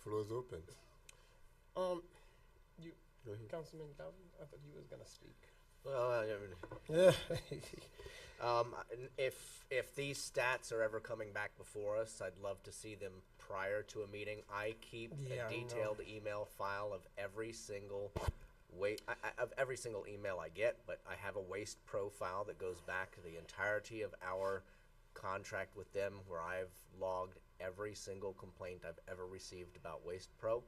Floor is open. Um, you, Go ahead. Councilman Galvin, I thought you was gonna speak. Well, Yeah. if these stats are ever coming back before us, I'd love to see them prior to a meeting. I keep Yeah, I a know. detailed email file of every single of every single email I get, but I have a waste profile that goes back the entirety of our contract with them, where I've logged every single complaint I've ever received about Waste Pro,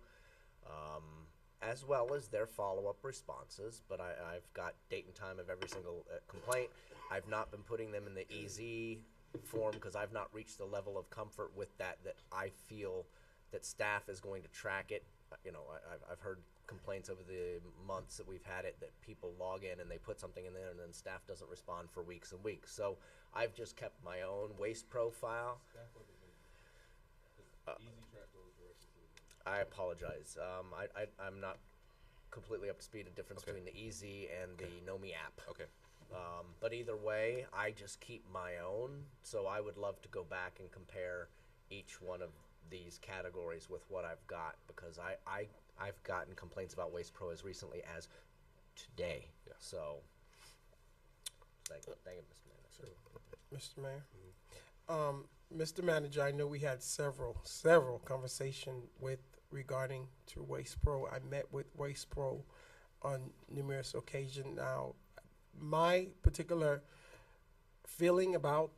as well as their follow-up responses. But I've got date and time of every single complaint. I've not been putting them in the easy form because I've not reached the level of comfort with that I feel that staff is going to track it. I've heard complaints over the months that we've had it that people log in and they put something in there and then staff doesn't respond for weeks and weeks. So I've just kept my own waste profile. I apologize. I'm not completely up to speed. The difference Okay. between the Easy and the Nomi app. Okay. But either way, I just keep my own. So I would love to go back and compare each one of these categories with what I've got, because I've gotten complaints about Waste Pro as recently as today. Yeah. So thank you, Mr. Mayor. Mr. Mayor. Mr. Manager, I know we had several conversation with regarding to Waste Pro. I met with Waste Pro on numerous occasions. Now, my particular feeling about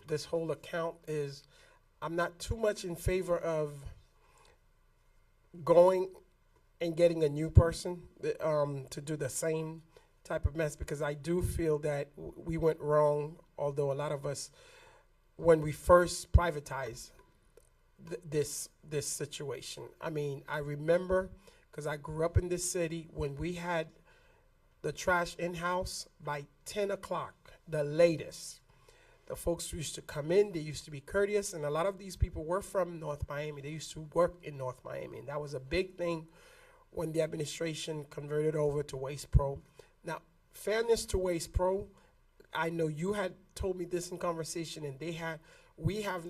this whole account is I'm not too much in favor of going and getting a new person to do the same type of mess, because I do feel that we went wrong, although a lot of us, when we first privatized this situation. I mean, I remember, because I grew up in this city, when we had the trash in-house by 10 o'clock, the latest. The folks used to come in, they used to be courteous, and a lot of these people were from North Miami. They used to work in North Miami, and that was a big thing when the administration converted over to Waste Pro. Now, fairness to Waste Pro, I know you had told me this in conversation, and we have,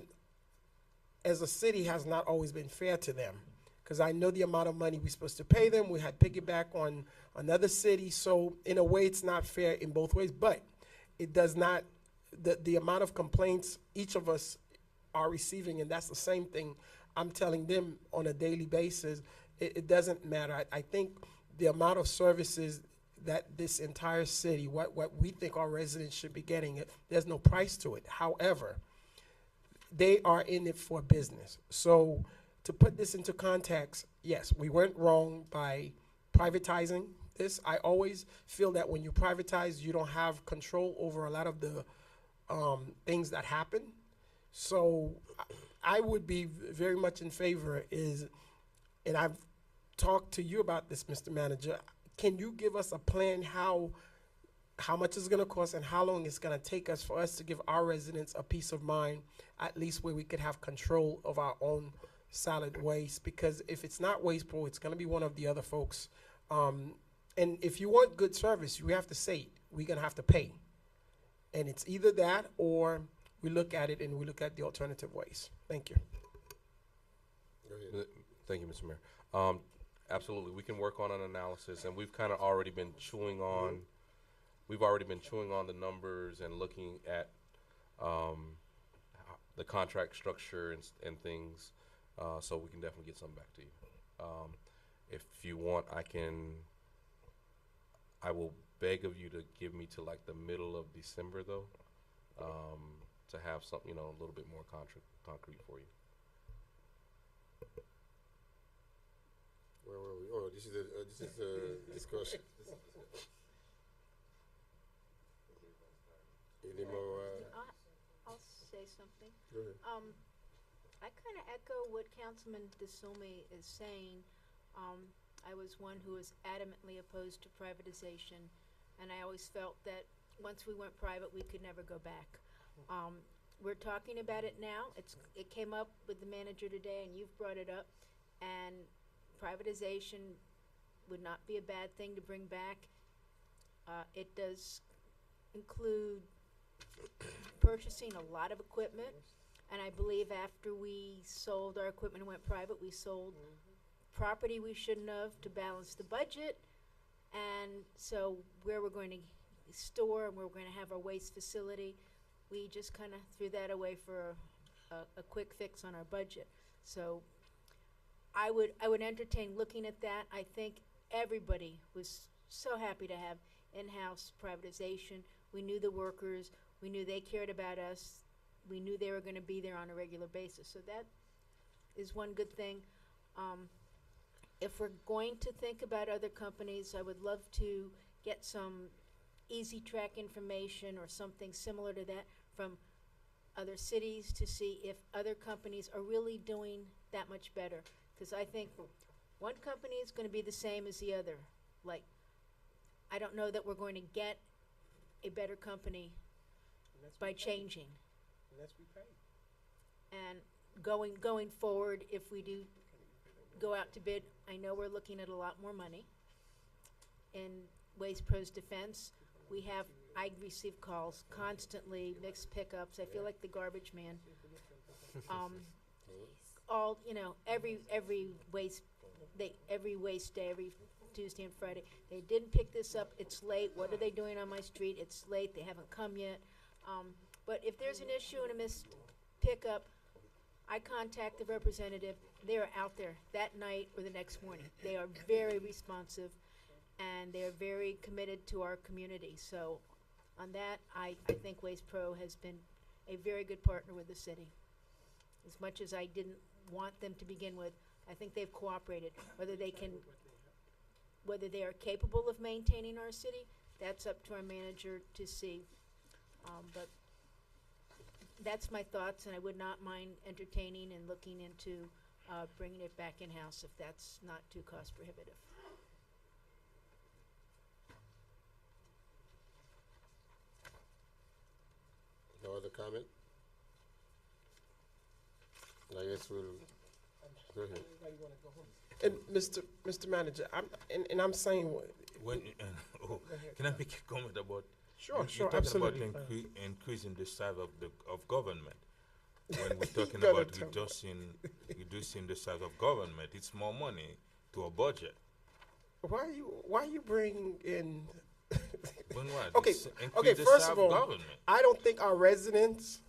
as a city, has not always been fair to them, because I know the amount of money we're supposed to pay them. We had piggyback on another city, so in a way, it's not fair in both ways, but it does not, the amount of complaints each of us are receiving, and that's the same thing I'm telling them on a daily basis. It doesn't matter. I think the amount of services that this entire city, what we think our residents should be getting, there's no price to it. However, they are in it for business. So to put this into context, yes, we went wrong by privatizing this. I always feel that when you privatize, you don't have control over a lot of the things that happen. So I would be very much in favor and I've talked to you about this, Mr. Manager. Can you give us a plan how much it's going to cost and how long it's going to take us for us to give our residents a peace of mind, at least where we could have control of our own solid waste? Because if it's not Waste Pro, it's going to be one of the other folks. And if you want good service, you have to say it. We're going to have to pay. And it's either that or we look at it and we look at the alternative ways. Thank you. Go ahead. Thank you, Mr. Mayor. Absolutely, we can work on an analysis, and we've kind of already been chewing on. We've already been chewing on the numbers and looking at the contract structure and things. So we can definitely get something back to you. If you want, I will beg of you to give me to like the middle of December though, to have something, a little bit more concrete for you. Where were we? Oh, this is a discussion. Any more? I'll say something. Go ahead. I kind of echo what Councilman DeSome is saying. I was one who was adamantly opposed to privatization, and I always felt that once we went private, we could never go back. We're talking about it now. It came up with the manager today, and you've brought it up, and privatization would not be a bad thing to bring back. It does include purchasing a lot of equipment, And I believe after we sold our equipment and went private, we sold property we shouldn't have to balance the budget. And so where we're going to store and where we're going to have our waste facility, we just kind of threw that away for a quick fix on our budget. So I would entertain looking at that. I think everybody was so happy to have in-house privatization. We knew the workers. We knew they cared about us. We knew they were going to be there on a regular basis. So that is one good thing. If we're going to think about other companies, I would love to get some easy track information or something similar to that from other cities to see if other companies are really doing that much better. Because I think one company is going to be the same as the other. Like, I don't know that we're going to get a better company by changing. Unless we pay. And going forward, if we do go out to bid, I know we're looking at a lot more money. In Waste Pro's defense, I receive calls constantly, mixed pickups. I feel like the garbage man. Every waste day, every Tuesday and Friday. They didn't pick this up. It's late. What are they doing on my street? It's late. They haven't come yet. But if there's an issue and a missed pickup, I contact the representative. They are out there that night or the next morning. They are very responsive, and they are very committed to our community. So on that, I think Waste Pro has been a very good partner with the city. As much as I didn't want them to begin with, I think they've cooperated. Whether they are capable of maintaining our city, that's up to our manager to see. But that's my thoughts, and I would not mind entertaining and looking into bringing it back in-house if that's not too cost prohibitive. No other comment? I guess we'll go ahead. And Mr. Manager, I'm saying, When, can I make a comment about? sure, you're sure, talking absolutely. about increasing the size of government. When we're talking Gotta about tell reducing the size of government, it's more money to a budget. Why you bring in? When what? Okay, It's increase okay, the first size of all, government. I don't think our residents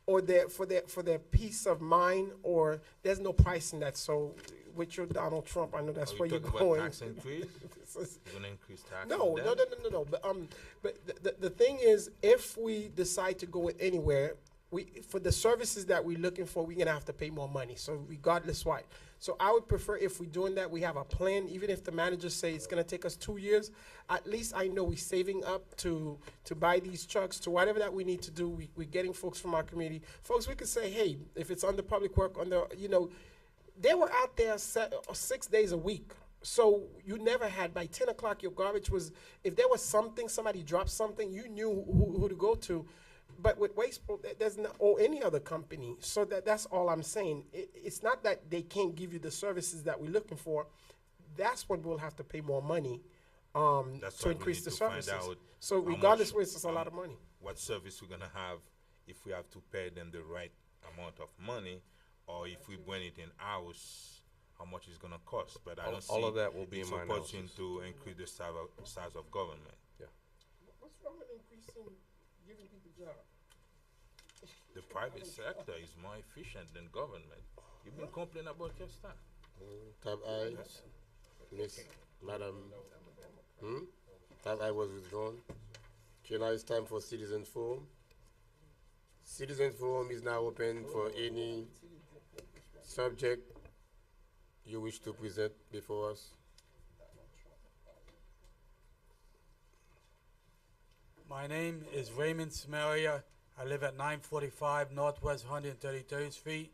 or for their peace of mind, or there's no pricing that. So with your Donald Trump, I know that's Are where you you're talking going. about tax increase? This is- You're gonna increase tax? No, on no, them? no. But the thing is, if we decide to go with anywhere, for the services that we're looking for, we're gonna have to pay more money. So regardless what. So I would prefer if we're doing that, we have a plan. Even if the managers say it's gonna take us 2 years, at least I know we're saving up to buy these trucks, to whatever that we need to do. We're getting folks from our community. Folks, we could say, hey, if it's under public work, they were out there 6 days a week. So you never had, by 10 o'clock, your garbage was, if there was something, somebody dropped something, you knew who to go to. But with Waste Pro, there's no, or any other company. So that's all I'm saying. It's not that they can't give you the services that we're looking for. That's when we'll have to pay more money That's to why we increase need the to find services. out So how regardless, much, it's a lot of money. what service we're gonna have, if we have to pay them the right amount of money, or if we bring it in house, how much it's gonna cost. But I don't see All of that will be in it's my opportune analysis. to increase the size of government. What's wrong with increasing, giving people jobs? The private sector is more efficient than government. You've been complaining about your staff. Tab I, Miss Madam. Tab I was withdrawn. Okay, now it's time for Citizen Forum. Citizen Forum is now open for any subject you wish to present before us. My name is Raymond Samaria. I live at 945 Northwest 133rd Street.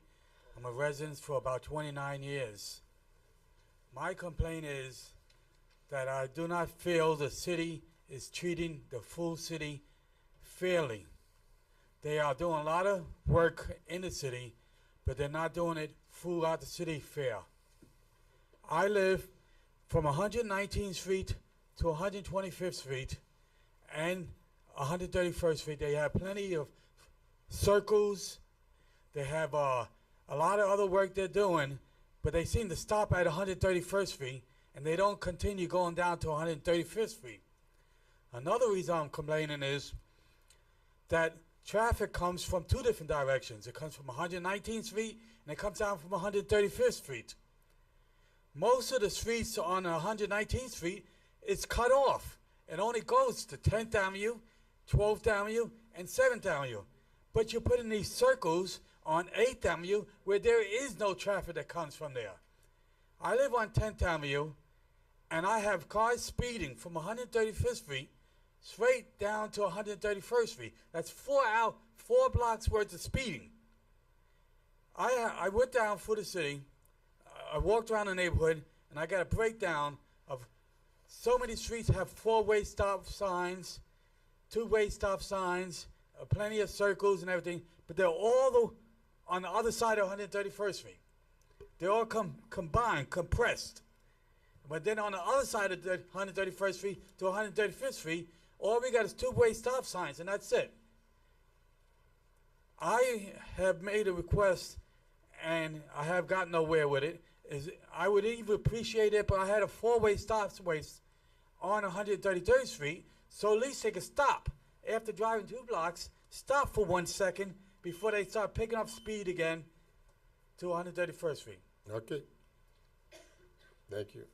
I'm a resident for about 29 years. My complaint is that I do not feel the city is treating the full city fairly. They are doing a lot of work in the city, but they're not doing it throughout the city fair. I live from 119th Street to 125th Street and 131st Street. They have plenty of circles. They have a lot of other work they're doing, but they seem to stop at 131st Street, and they don't continue going down to 135th Street. Another reason I'm complaining is that traffic comes from two different directions. It comes from 119th Street, and it comes down from 135th Street. Most of the streets on 119th Street is cut off. It only goes to 10th Avenue, 12th Avenue, and 7th Avenue. But you put in these circles on 8th Avenue where there is no traffic that comes from there. I live on 10th Avenue, and I have cars speeding from 135th Street straight down to 131st Street. That's 4 blocks worth of speeding. I went down for the city. I walked around the neighborhood, and I got a breakdown of so many streets have 4-way stop signs, 2-way stop signs, plenty of circles and everything, but they're all on the other side of 131st Street. They're all combined, compressed. But then on the other side of the 131st Street to 135th Street, all we got is 2-way stop signs, and that's it. I have made a request, and I have gotten nowhere with it. I would even appreciate it, but I had a 4-way stop on 133rd Street, so at least they could stop after driving 2 blocks, stop for 1 second before they start picking up speed again to 131st Street. Okay. Thank you.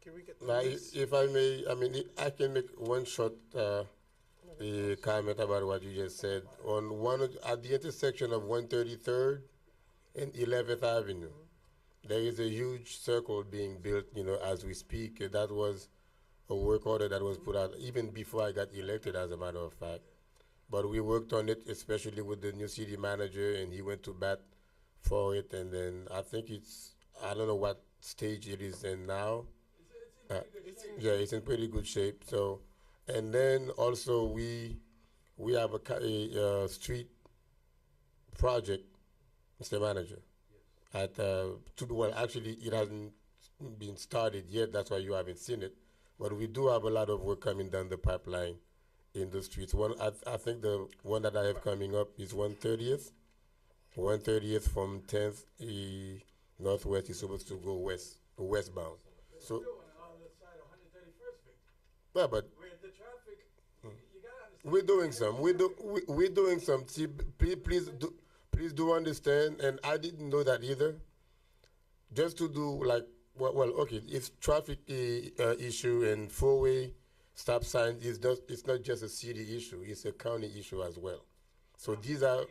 Can we get the Now, list? if I may, I mean, I can make one short comment about what you just said. At the intersection of 133rd and 11th Avenue, there is a huge circle being built, as we speak. That was a work order that was put out even before I got elected, as a matter of fact. But we worked on it, especially with the new city manager, and he went to bat for it. And then I think I don't know what stage it is in now. Yeah, it's in pretty good shape. So, and then also we have a street project, Mr. Manager. Actually, it hasn't been started yet. That's why you haven't seen it. But we do have a lot of work coming down the pipeline in the streets. I think the one that I have coming up is 130th. 130th from 10th northwest is supposed to go westbound. So, well, but we're doing some. We're doing some. See, please do understand, and I didn't know that either. Just to do okay, if traffic issue and 4-way stop signs it's not just a city issue; it's a county issue as well. So these are.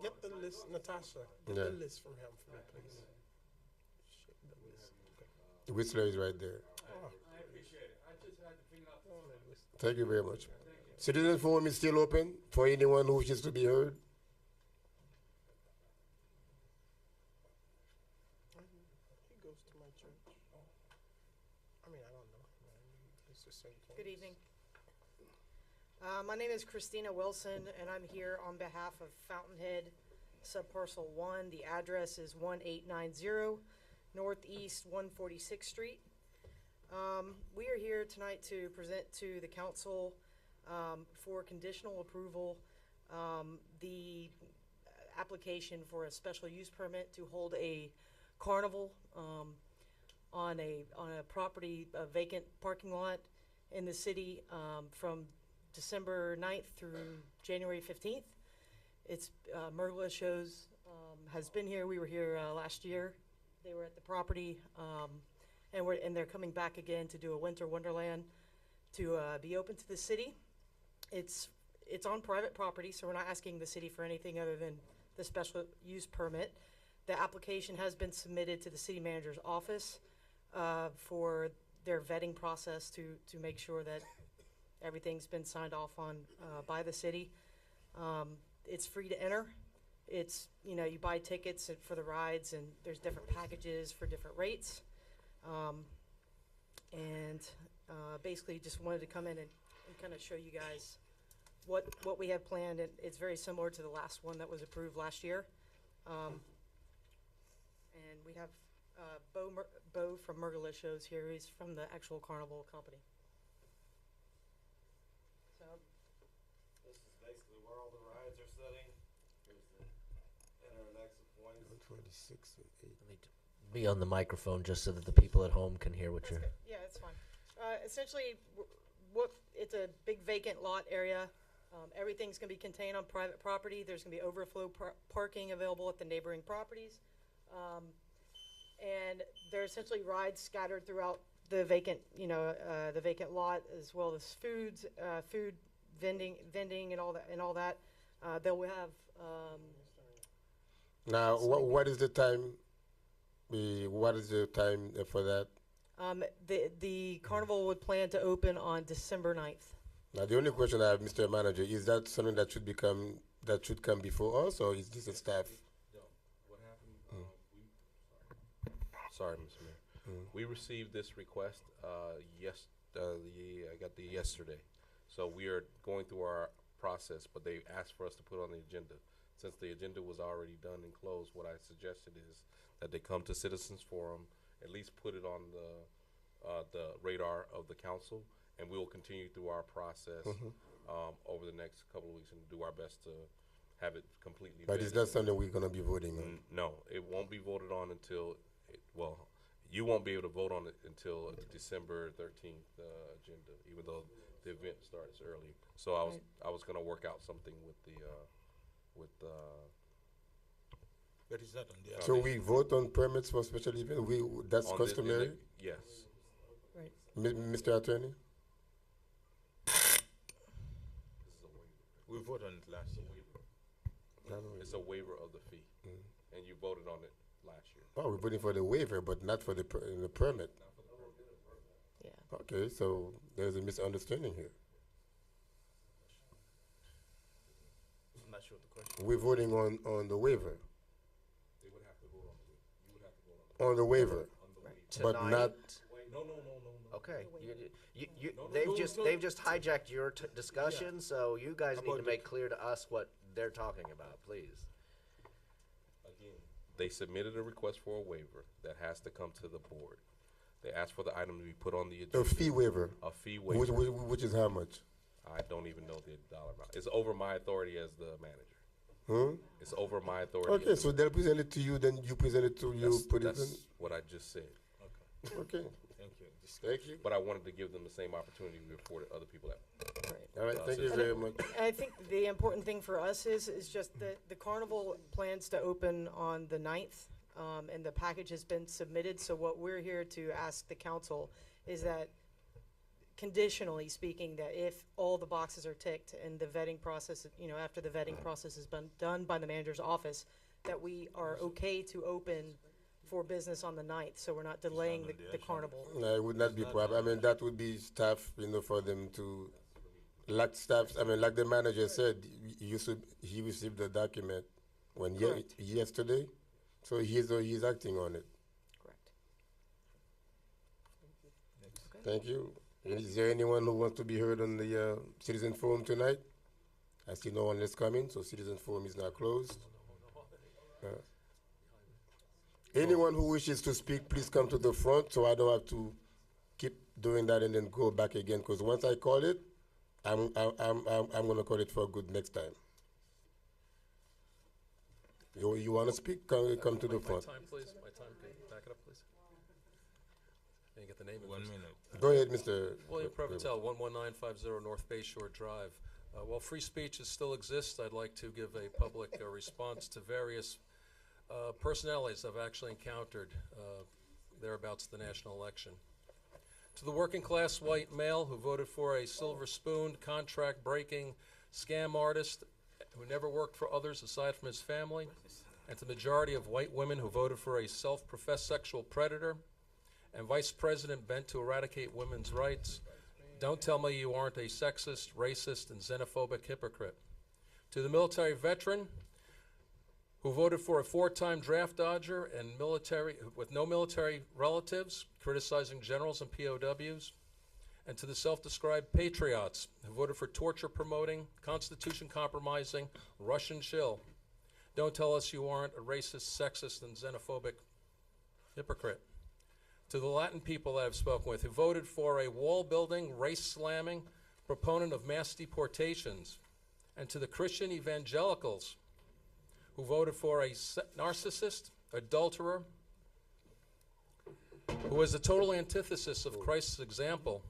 Get the list, Natasha. Get Yeah. the list from him for me, please. Shit, the list. Okay. Whistler is right there. Oh, I appreciate it. I just had to figure out oh, that list. Thank you very much. Citizen Forum is still open for anyone who wishes to be heard. He goes to my church. I mean, I don't know. It's the same thing. Good evening. My name is Christina Wilson, and I'm here on behalf of Fountainhead Subparcel 1. The address is 1890 Northeast 146th Street. We are here tonight to present to the council for conditional approval the application for a special use permit to hold a carnival on a property, a vacant parking lot in the city from December 9th through January 15th. It's Mergla Shows has been here. We were here last year. They were at the property, and they're coming back again to do a winter wonderland to be open to the city. It's on private property, so we're not asking the city for anything other than the special use permit. The application has been submitted to the city manager's office for their vetting process to make sure that everything's been signed off on by the city. It's free to enter. It's, you buy tickets for the rides, and there's different packages for different rates. Basically just wanted to come in and kind of show you guys what we have planned. And it's very similar to the last one that was approved last year. And we have Bo from Mergla Shows here. He's from the actual carnival company. So This is basically where all the rides are sitting. Here's the enter and exit points. 126 and 8. Be on the microphone just so that the people at home can hear what That's you're. good. Yeah, it's fine. Essentially, what it's a big vacant lot area. Everything's going to be contained on private property. There's going to be overflow parking available at the neighboring properties, and there are essentially rides scattered throughout the vacant, the vacant lot, as well as food vending, and all that. They'll have. Now, what is the time? What is the time for that? The carnival would plan to open on December 9th. Now, the only question I have, Mr. Manager, is that something that should come before us, or is this a staff? What happened? Sorry, Mr. Mayor. We received this request I got the yesterday. So we are going through our process, but they asked for us to put on the agenda. Since the agenda was already done and closed, what I suggested is that they come to Citizens Forum, at least put it on the radar of the council, and we will continue through our process over the next couple of weeks and do our best to have it completely. But is that something we're going to be voting on? No, it won't be voted on until, you won't be able to vote on it until the December 13th agenda, even though the event starts early. So I was going to work out something with But is that on the So we vote on permits for special event? That's on this- customary? yes. Right. Mr. Attorney? We voted on it last year. It's a waiver of the fee, and you voted on it last year. Oh, we're voting for the waiver, but not for the permit. Yeah. Okay, so there's a misunderstanding here. I'm not sure what the question. We're voting on the waiver, They would have to vote on it. You would have to vote on the waiver, but Tonight. not, No. Okay, they've just hijacked your discussion, so you guys need to make clear to us what they're talking about, please. Again, they submitted a request for a waiver that has to come to the board. They asked for the item to be put on the agenda. a fee waiver, A fee waiver. which is how much? I don't even know the dollar amount. It's over my authority as the manager. Huh? It's over my authority. Okay, as so they'll present it to you, then you present it to you, put it in? That's what I just said. Okay, Thank you. thank you. But I wanted to give them the same opportunity we afforded other people that. All right, thank you very much. And I think the important thing for us is just that the carnival plans to open on the 9th, and the package has been submitted. So what we're here to ask the council is that, conditionally speaking, that if all the boxes are ticked and the vetting process, after the vetting process has been done by the manager's office, that we are okay to open for business on the 9th, so we're not delaying the carnival. No, it would not be problem. I mean, that would be staff, for them to, like the manager said, he received the document Correct. yesterday, so he's acting on it. Correct. Thank you. Is there anyone who wants to be heard on the Citizen Forum tonight? I see no one is coming, so Citizen Forum is now closed. Anyone who wishes to speak, please come to the front, so I don't have to keep doing that and then go back again. Because once I call it, I'm gonna call it for good next time. You wanna speak? Come to the front. My time, please. My time. Can you back it up, please? Can you get the name? 1 minute. Go ahead, Mr. William Prevotel, 11950 North Bay Shore Drive. While free speech still exists, I'd like to give a public response to various personalities I've actually encountered thereabouts the national election. To the working class white male who voted for a silver-spooned, contract-breaking scam artist who never worked for others aside from his family, and to the majority of white women who voted for a self-professed sexual predator and vice president bent to eradicate women's rights, don't tell me you aren't a sexist, racist, and xenophobic hypocrite. To the military veteran who voted for a 4-time draft dodger and with no military relatives, criticizing generals and POWs, and to the self-described patriots who voted for torture-promoting, Constitution-compromising, Russian shill. Don't tell us you aren't a racist, sexist, and xenophobic hypocrite. To the Latin people that I've spoken with who voted for a wall-building, race-slamming proponent of mass deportations and to the Christian evangelicals who voted for a narcissist, adulterer, who is the total antithesis of Christ's example.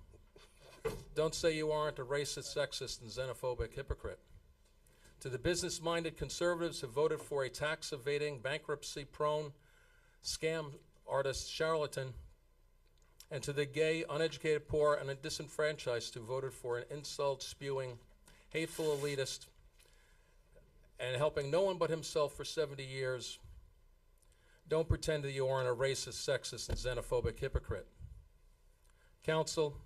Don't say you aren't a racist, sexist, and xenophobic hypocrite. To the business-minded conservatives who voted for a tax-evading, bankruptcy-prone, scam artist charlatan, and to the gay, uneducated, poor, and disenfranchised who voted for an insult-spewing, hateful elitist, and helping no one but himself for 70 years, don't pretend that you aren't a racist, sexist, and xenophobic hypocrite. Council,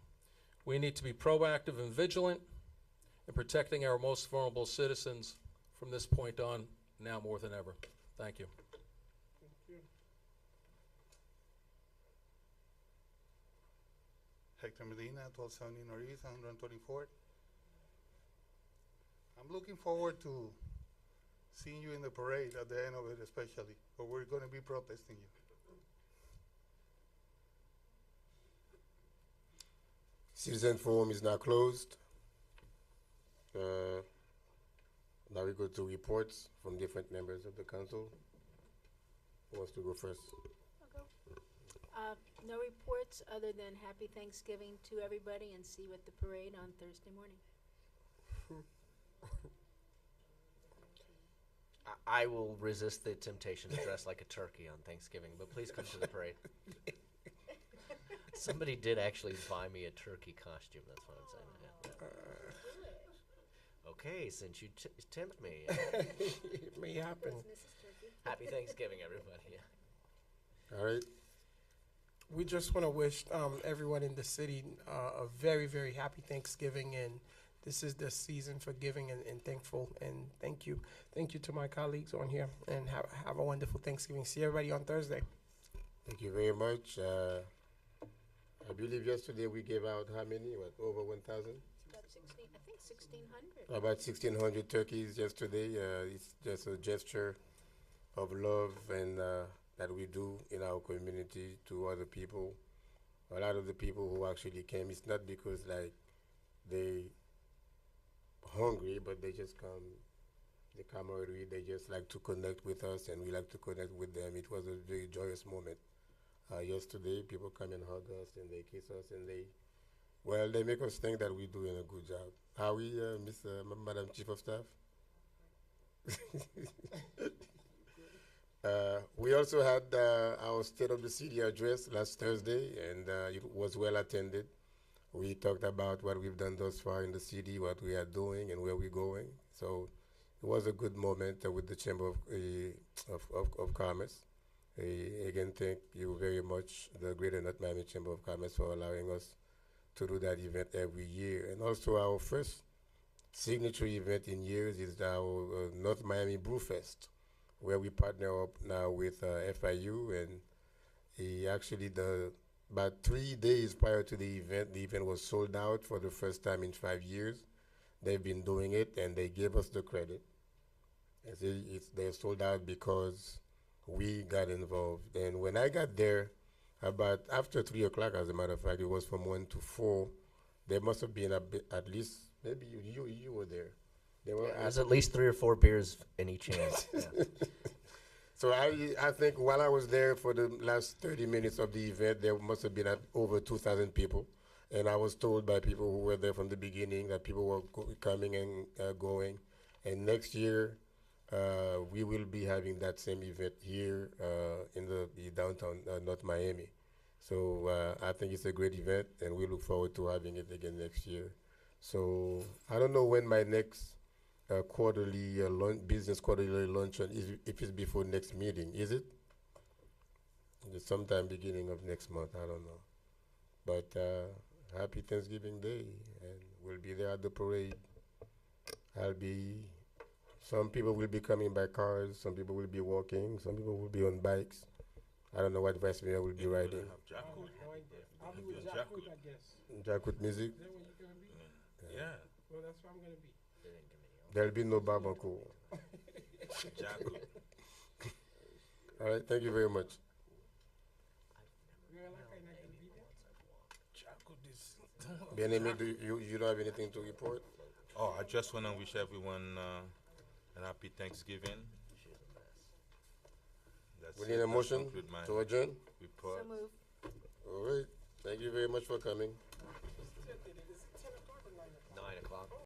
we need to be proactive and vigilant in protecting our most vulnerable citizens from this point on, now more than ever. Thank you. Hector Medina, 1270 Northeast, 124th. I'm looking forward to seeing you in the parade at the end of it especially, but we're going to be protesting you. Citizen forum is now closed. Now we go to reports from different members of the council. Who wants to go first? No reports other than happy Thanksgiving to everybody and see you at the parade on Thursday morning. I will resist the temptation to dress like a turkey on Thanksgiving, but please come to the parade. Somebody did actually buy me a turkey costume. That's what I'm saying. Yeah. Okay, since you tempt me. It may happen. Happy Thanksgiving, everybody. Yeah. All right. We just want to wish everyone in the city a very, very happy Thanksgiving, and this is the season for giving and thankful. And thank you to my colleagues on here, and have a wonderful Thanksgiving. See everybody on Thursday. Thank you very much. I believe yesterday we gave out how many? What, over 1,000? About 16, I think 1,600. About 1,600 turkeys yesterday. It's just a gesture of love and that we do in our community to other people. A lot of the people who actually came, it's not because like they hungry, but they just come, the camaraderie, they just like to connect with us, and we like to connect with them. It was a very joyous moment. Yesterday, people come and hug us, and they kiss us, and they make us think that we're doing a good job. Are we, Madam Chief of Staff? We also had our State of the City address last Thursday, and it was well attended. We talked about what we've done thus far in the city, what we are doing, and where we're going. So it was a good moment with the Chamber of Commerce. Again, thank you very much, the Greater North Miami Chamber of Commerce, for allowing us to do that event every year. And also our first signature event in years is our North Miami Brewfest, where we partner up now with FIU, and actually about 3 days prior to the event was sold out for the first time in 5 years. They've been doing it, and they gave us the credit. They're sold out because we got involved. And when I got there, about after 3 o'clock, as a matter of fact, it was from 1 to 4, there must have been at least, maybe you were there. There were There's at least 3 or 4 beers in each hand. Yeah. So I think while I was there for the last 30 minutes of the event, there must have been over 2,000 people. And I was told by people who were there from the beginning that people were coming and going. And next year, we will be having that same event here in the downtown North Miami. So I think it's a great event, and we look forward to having it again next year. So I don't know when my next quarterly business quarterly luncheon is, if it's before next meeting. Is it? It's sometime beginning of next month. I don't know. But happy Thanksgiving Day, and we'll be there at the parade. Some people will be coming by cars, some people will be walking, some people will be on bikes. I don't know what Vice Mayor will be riding. I'll be with Jackwood, I guess. Jackwood music? Is that where you're going to be? Yeah. Well, that's where I'm going to be. There'll be no barbecue. All right, thank you very much. Bien-Aimé, you don't have anything to report? Oh, I just want to wish everyone a happy Thanksgiving. She's a mess. That's We it. need a That motion conclude my to adjourn. So report. move. All right. Thank you very much for coming.